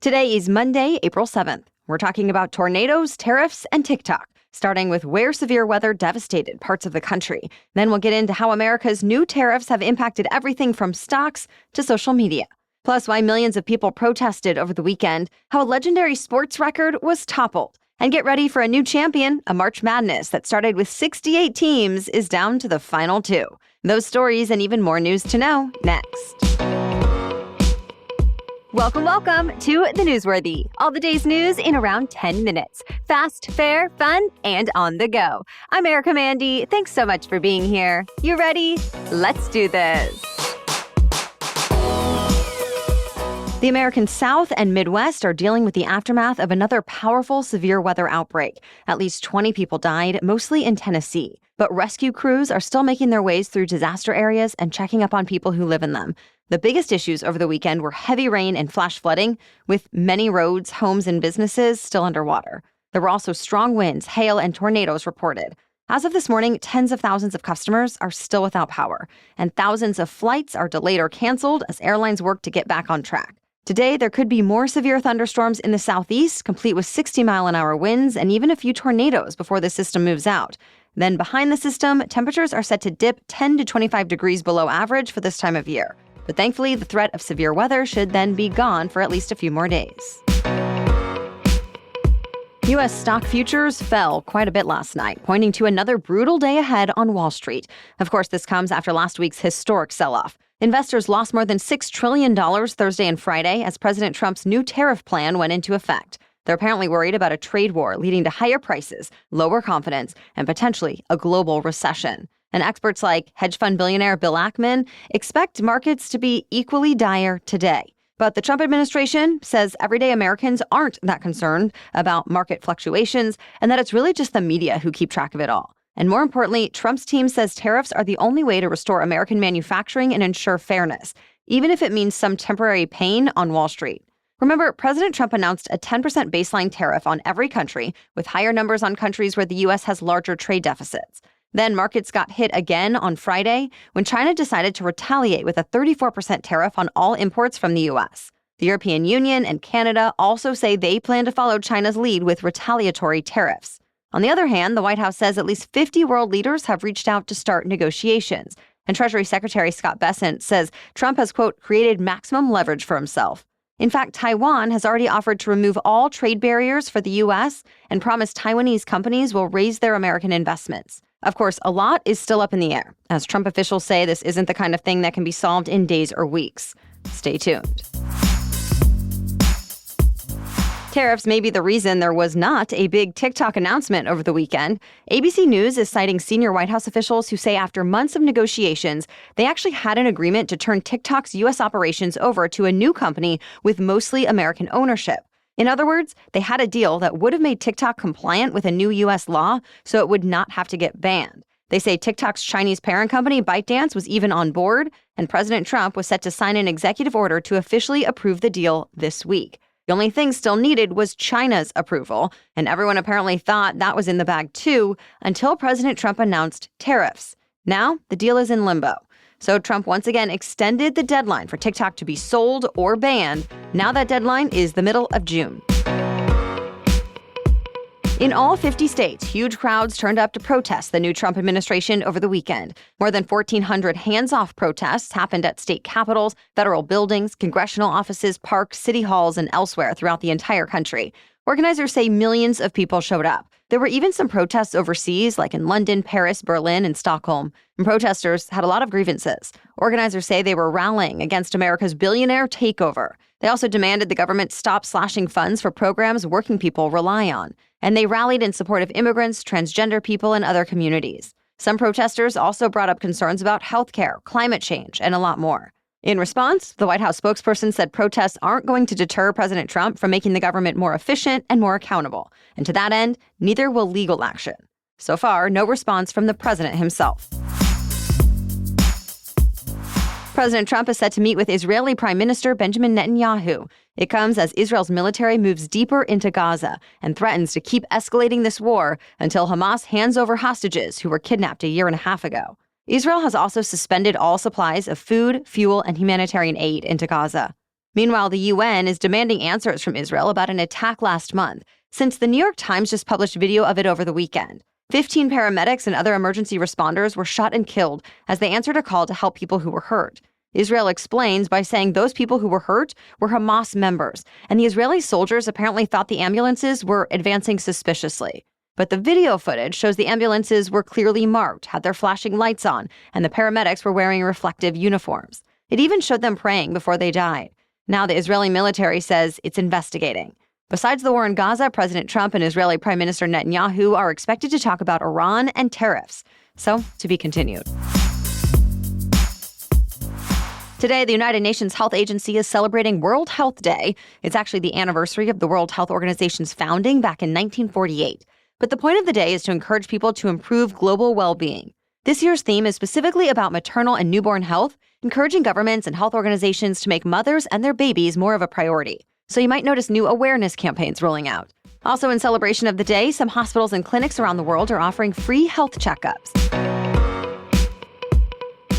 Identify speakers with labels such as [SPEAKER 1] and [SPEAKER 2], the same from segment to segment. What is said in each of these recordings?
[SPEAKER 1] Today is Monday, April 7th. We're talking about tornadoes, tariffs, and TikTok, starting with where severe weather devastated parts of the country. Then we'll get into how America's new tariffs have impacted everything from stocks to social media. Plus, why millions of people protested over the weekend, how a legendary sports record was toppled. And get ready for a new champion. A March Madness that started with 68 teams is down to the final 2. Those stories and even more news to know next. Welcome to The Newsworthy. All the day's news in around 10 minutes. Fast, fair, fun, and on the go. I'm Erica Mandy. Thanks so much for being here. You ready? Let's do this. The American South and Midwest are dealing with the aftermath of another powerful severe weather outbreak. At least 20 people died, mostly in Tennessee. But rescue crews are still making their ways through disaster areas and checking up on people who live in them. The biggest issues over the weekend were heavy rain and flash flooding, with many roads, homes, and businesses still underwater. There were also strong winds, hail, and tornadoes reported. As of this morning, tens of thousands of customers are still without power, and thousands of flights are delayed or canceled as airlines work to get back on track. Today, there could be more severe thunderstorms in the southeast, complete with 60-mile-an-hour winds and even a few tornadoes before the system moves out. Then behind the system, temperatures are set to dip 10 to 25 degrees below average for this time of year. But thankfully, the threat of severe weather should then be gone for at least a few more days. U.S. stock futures fell quite a bit last night, pointing to another brutal day ahead on Wall Street. Of course, this comes after last week's historic sell-off. Investors lost more than $6 trillion Thursday and Friday as President Trump's new tariff plan went into effect. They're apparently worried about a trade war leading to higher prices, lower confidence, and potentially a global recession. And experts like hedge fund billionaire Bill Ackman expect markets to be equally dire today. But the Trump administration says everyday Americans aren't that concerned about market fluctuations and that it's really just the media who keep track of it all. And more importantly, Trump's team says tariffs are the only way to restore American manufacturing and ensure fairness, even if it means some temporary pain on Wall Street. Remember, President Trump announced a 10% baseline tariff on every country, with higher numbers on countries where the U.S. has larger trade deficits. Then markets got hit again on Friday when China decided to retaliate with a 34% tariff on all imports from the U.S. The European Union and Canada also say they plan to follow China's lead with retaliatory tariffs. On the other hand, the White House says at least 50 world leaders have reached out to start negotiations. And Treasury Secretary Scott Bessent says Trump has, quote, created maximum leverage for himself. In fact, Taiwan has already offered to remove all trade barriers for the U.S. and promised Taiwanese companies will raise their American investments. Of course, a lot is still up in the air, as Trump officials say this isn't the kind of thing that can be solved in days or weeks. Stay tuned. Tariffs may be the reason there was not a big TikTok announcement over the weekend. ABC News is citing senior White House officials who say after months of negotiations, they actually had an agreement to turn TikTok's U.S. operations over to a new company with mostly American ownership. In other words, they had a deal that would have made TikTok compliant with a new U.S. law, so it would not have to get banned. They say TikTok's Chinese parent company, ByteDance, was even on board, and President Trump was set to sign an executive order to officially approve the deal this week. The only thing still needed was China's approval, and everyone apparently thought that was in the bag too, until President Trump announced tariffs. Now, the deal is in limbo. So Trump once again extended the deadline for TikTok to be sold or banned. Now that deadline is the middle of June. In all 50 states, huge crowds turned up to protest the new Trump administration over the weekend. More than 1,400 hands-off protests happened at state capitals, federal buildings, congressional offices, parks, city halls, and elsewhere throughout the entire country. Organizers say millions of people showed up. There were even some protests overseas, like in London, Paris, Berlin, and Stockholm. And protesters had a lot of grievances. Organizers say they were rallying against America's billionaire takeover. They also demanded the government stop slashing funds for programs working people rely on. And they rallied in support of immigrants, transgender people, and other communities. Some protesters also brought up concerns about healthcare, climate change, and a lot more. In response, the White House spokesperson said protests aren't going to deter President Trump from making the government more efficient and more accountable. And to that end, neither will legal action. So far, no response from the president himself. President Trump is set to meet with Israeli Prime Minister Benjamin Netanyahu. It comes as Israel's military moves deeper into Gaza and threatens to keep escalating this war until Hamas hands over hostages who were kidnapped a year and a half ago. Israel has also suspended all supplies of food, fuel, and humanitarian aid into Gaza. Meanwhile, the UN is demanding answers from Israel about an attack last month, since the New York Times just published video of it over the weekend. 15 paramedics and other emergency responders were shot and killed as they answered a call to help people who were hurt. Israel explains by saying those people who were hurt were Hamas members, and the Israeli soldiers apparently thought the ambulances were advancing suspiciously. But the video footage shows the ambulances were clearly marked, had their flashing lights on, and the paramedics were wearing reflective uniforms. It even showed them praying before they died. Now the Israeli military says it's investigating. Besides the war in Gaza, President Trump and Israeli Prime Minister Netanyahu are expected to talk about Iran and tariffs. So, to be continued. Today, the United Nations Health Agency is celebrating World Health Day. It's actually the anniversary of the World Health Organization's founding back in 1948. But the point of the day is to encourage people to improve global well-being. This year's theme is specifically about maternal and newborn health, encouraging governments and health organizations to make mothers and their babies more of a priority. So you might notice new awareness campaigns rolling out. Also, in celebration of the day, some hospitals and clinics around the world are offering free health checkups.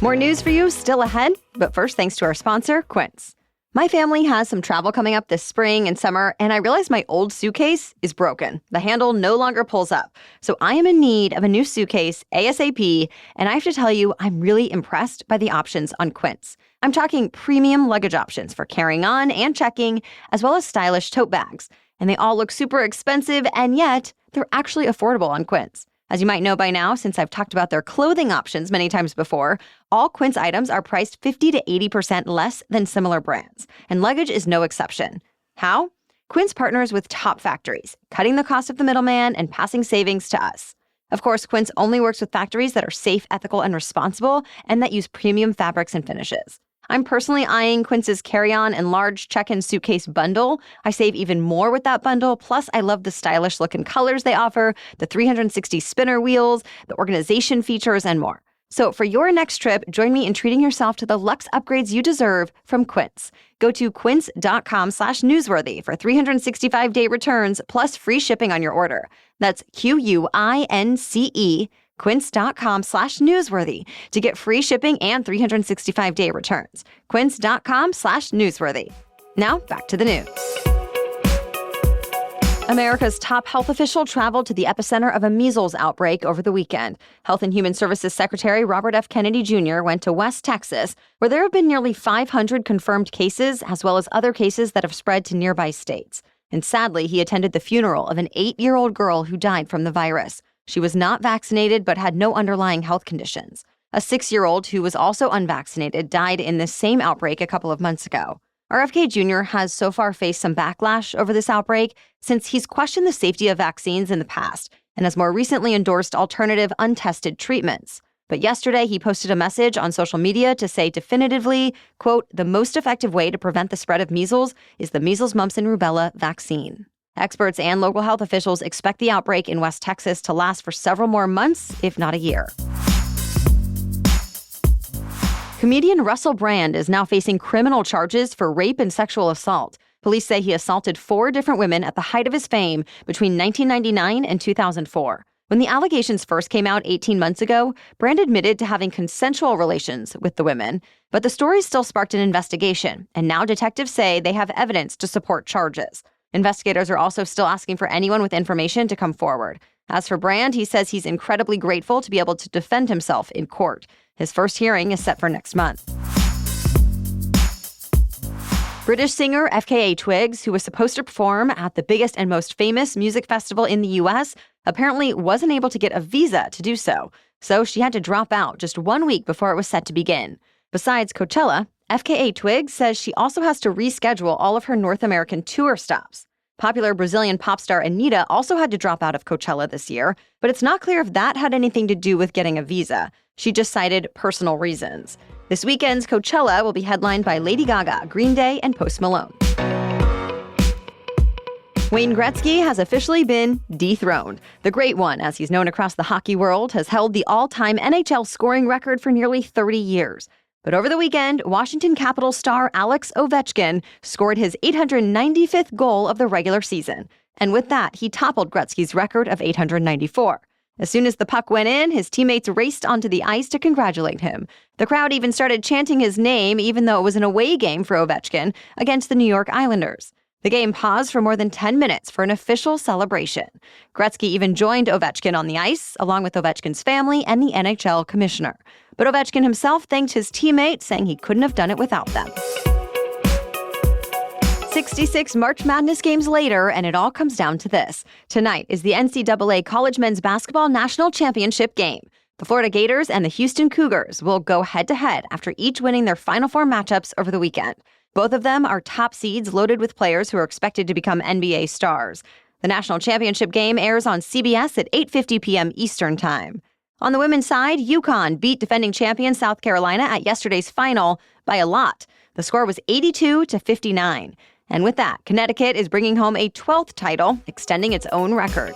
[SPEAKER 1] More news for you still ahead, but first, thanks to our sponsor, Quince. My family has some travel coming up this spring and summer, and I realized my old suitcase is broken. The handle no longer pulls up. So I am in need of a new suitcase ASAP, and I have to tell you, I'm really impressed by the options on Quince. I'm talking premium luggage options for carrying on and checking, as well as stylish tote bags. And they all look super expensive, and yet they're actually affordable on Quince. As you might know by now, since I've talked about their clothing options many times before, all Quince items are priced 50 to 80% less than similar brands, and luggage is no exception. How? Quince partners with top factories, cutting the cost of the middleman and passing savings to us. Of course, Quince only works with factories that are safe, ethical, and responsible, and that use premium fabrics and finishes. I'm personally eyeing Quince's carry-on and large check-in suitcase bundle. I save even more with that bundle. Plus, I love the stylish look and colors they offer, the 360 spinner wheels, the organization features, and more. So for your next trip, join me in treating yourself to the luxe upgrades you deserve from Quince. Go to quince.com/newsworthy for 365-day returns plus free shipping on your order. That's QUINCE. Quince.com/newsworthy to get free shipping and 365-day returns. Quince.com/newsworthy. Now back to the news. America's top health official traveled to the epicenter of a measles outbreak over the weekend. Health and Human Services Secretary Robert F. Kennedy Jr. went to West Texas, where there have been nearly 500 confirmed cases, as well as other cases that have spread to nearby states. And sadly, he attended the funeral of an 8-year-old girl who died from the virus. She was not vaccinated but had no underlying health conditions. A 6-year-old who was also unvaccinated died in this same outbreak a couple of months ago. RFK Jr. has so far faced some backlash over this outbreak since he's questioned the safety of vaccines in the past and has more recently endorsed alternative untested treatments. But yesterday, he posted a message on social media to say definitively, quote, "The most effective way to prevent the spread of measles is the measles, mumps, and rubella vaccine." Experts and local health officials expect the outbreak in West Texas to last for several more months, if not a year. Comedian Russell Brand is now facing criminal charges for rape and sexual assault. Police say he assaulted 4 different women at the height of his fame between 1999 and 2004. When the allegations first came out 18 months ago, Brand admitted to having consensual relations with the women, but the story still sparked an investigation, and now detectives say they have evidence to support charges. Investigators are also still asking for anyone with information to come forward. As for Brand, he says he's incredibly grateful to be able to defend himself in court. His first hearing is set for next month. British singer FKA Twigs, who was supposed to perform at the biggest and most famous music festival in the U.S., apparently wasn't able to get a visa to do so. So she had to drop out just 1 week before it was set to begin. Besides Coachella, FKA Twigs says she also has to reschedule all of her North American tour stops. Popular Brazilian pop star Anitta also had to drop out of Coachella this year, but it's not clear if that had anything to do with getting a visa. She just cited personal reasons. This weekend's Coachella will be headlined by Lady Gaga, Green Day, and Post Malone. Wayne Gretzky has officially been dethroned. The Great One, as he's known across the hockey world, has held the all-time NHL scoring record for nearly 30 years. But over the weekend, Washington Capitals star Alex Ovechkin scored his 895th goal of the regular season. And with that, he toppled Gretzky's record of 894. As soon as the puck went in, his teammates raced onto the ice to congratulate him. The crowd even started chanting his name, even though it was an away game for Ovechkin against the New York Islanders. The game paused for more than 10 minutes for an official celebration. Gretzky even joined Ovechkin on the ice, along with Ovechkin's family and the NHL commissioner. But Ovechkin himself thanked his teammates, saying he couldn't have done it without them. 66 March Madness games later, and it all comes down to this. Tonight is the NCAA College Men's Basketball National Championship game. The Florida Gators and the Houston Cougars will go head-to-head after each winning their Final Four matchups over the weekend. Both of them are top seeds loaded with players who are expected to become NBA stars. The national championship game airs on CBS at 8:50 p.m. Eastern Time. On the women's side, UConn beat defending champion South Carolina at yesterday's final by a lot. The score was 82-59. And with that, Connecticut is bringing home a 12th title, extending its own record.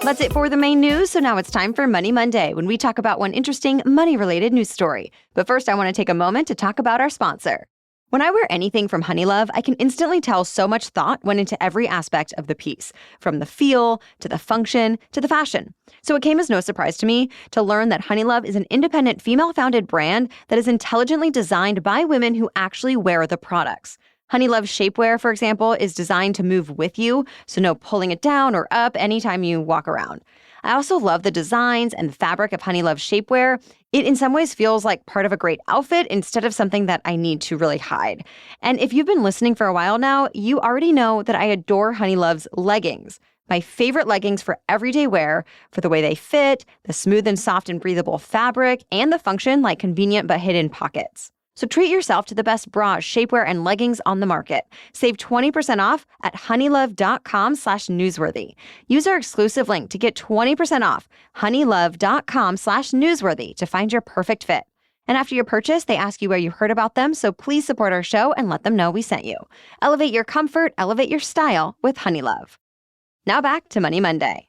[SPEAKER 1] That's it for the main news, so now it's time for Money Monday, when we talk about one interesting money-related news story. But first, I want to take a moment to talk about our sponsor. When I wear anything from Honeylove, I can instantly tell so much thought went into every aspect of the piece, from the feel, to the function, to the fashion. So it came as no surprise to me to learn that Honeylove is an independent female-founded brand that is intelligently designed by women who actually wear the products. Honeylove shapewear, for example, is designed to move with you, so no pulling it down or up anytime you walk around. I also love the designs and the fabric of Honeylove shapewear. It in some ways feels like part of a great outfit instead of something that I need to really hide. And if you've been listening for a while now, you already know that I adore Honeylove's leggings. My favorite leggings for everyday wear, for the way they fit, the smooth and soft and breathable fabric, and the function like convenient but hidden pockets. So treat yourself to the best bras, shapewear, and leggings on the market. Save 20% off at honeylove.com/newsworthy. Use our exclusive link to get 20% off, honeylove.com/newsworthy, to find your perfect fit. And after your purchase, they ask you where you heard about them, so please support our show and let them know we sent you. Elevate your comfort, elevate your style with Honeylove. Now back to Money Monday.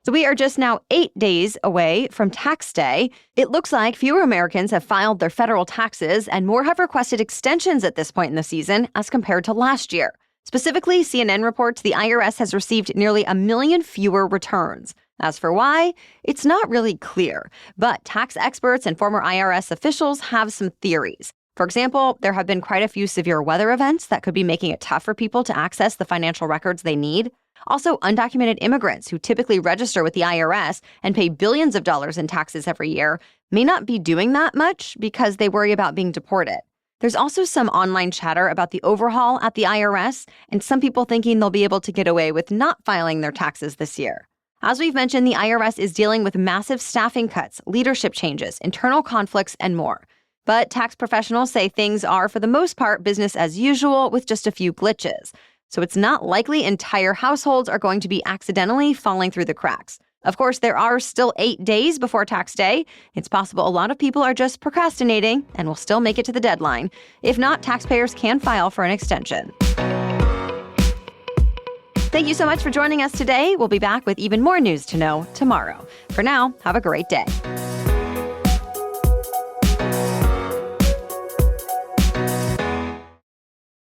[SPEAKER 1] So we are just now 8 days away from tax day. It looks like fewer Americans have filed their federal taxes and more have requested extensions at this point in the season as compared to last year. Specifically, CNN reports the IRS has received nearly 1 million fewer returns. As for why, it's not really clear, but tax experts and former IRS officials have some theories. For example, there have been quite a few severe weather events that could be making it tough for people to access the financial records they need. Also, undocumented immigrants who typically register with the IRS and pay billions of dollars in taxes every year may not be doing that much because they worry about being deported. There's also some online chatter about the overhaul at the IRS and some people thinking they'll be able to get away with not filing their taxes this year. As we've mentioned, the IRS is dealing with massive staffing cuts, leadership changes, internal conflicts, and more. But tax professionals say things are, for the most part, business as usual with just a few glitches. So it's not likely entire households are going to be accidentally falling through the cracks. Of course, there are still 8 days before tax day. It's possible a lot of people are just procrastinating and will still make it to the deadline. If not, taxpayers can file for an extension. Thank you so much for joining us today. We'll be back with even more news to know tomorrow. For now, have a great day.